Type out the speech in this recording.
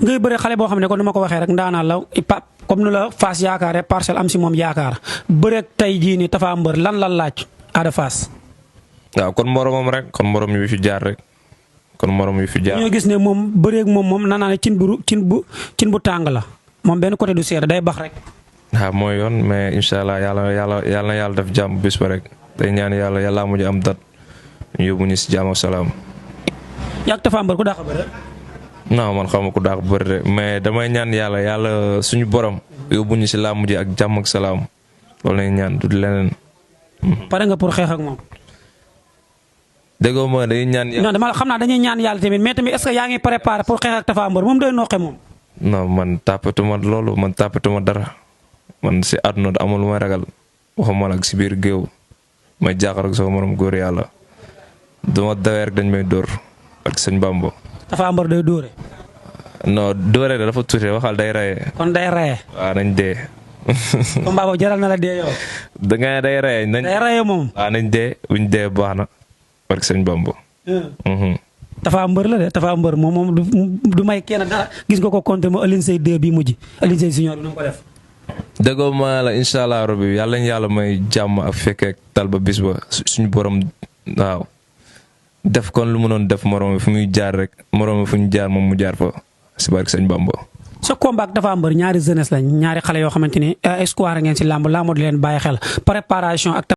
ngay bëre xale boo xam ne kon nu ma ko waxee rek ndaanaan la comme nu la Fass yaakaare Parcelles am si moom yaakaar bëre tey jii nii Tapha Mbeur lan la laaj Ada Fass. waaw kon moromam rek kon morom yu fi jaar rek kon morom yu fi jaar. ñoo gis ne moom bëreeg moom naa ne cin bu tàng la moom benn côté du seer day bax rek. waaw mooy yoon mais incha allah yàlla na yàlla def jàmm bis ba rek day ñaan yàlla mujj am dat ñu yóbbu ñu si jàmm ak salaam. yaa ngi Tapha Mbeur ku daax a bëre. non man xaw ma ku daax bëre de mais damay ñaan yàlla suñu borom yóbbu ñu si làmb ji ak jàmm ak salaam loolu lay ñaan du leneen. pare nga pour xeex ak moom. déggoo ma day ñaan yàlla. non dama xam naa dañuy ñaan yàlla tamit mais tamit est-ce que yaa ngi préparé pour xeex ak Tapha Mbeur moom day noqe moom. non man tàppatuma loolu man tàppatuma dara man si àdduna amul lu may ragal waxuma nag si biir géew may jaaxal ak sama morom góor yàlla duma dawee rek dañ may dóor ak sëñ Bambo. Tapha Mbeur day dóore. non dóore dafa tuuti waxal day rayee. kon day rayee. waaw nañ dee. combat boobu jaral na la dee yow. da ngay day rayee day rayee moom. waaw nañ dee buñ dee baax na ak sëñ Bambo. Tapha Mbeur la de Tapha Mbeur moom du may kenn dara gis nga ko contre ma Alioune Seye 2 bi mujj Alioune Seye Junior bi nu ko def. déggoo ma la incha allah rabbi yàlla ñu yàlla may jàmm ak fekkee tal ba bis ba suñu borom waaw def kon lu mu doon def morom fu muy jaar rek morom fu ñu jaar moom mu jaar fa si barke sëñ Bamba. sa combat ak Tapha Mbeur ñaari jeunesse lañ ñaari xale yoo xamante ni espoir ngeen si làmb di leen bàyyi xel préparation ak.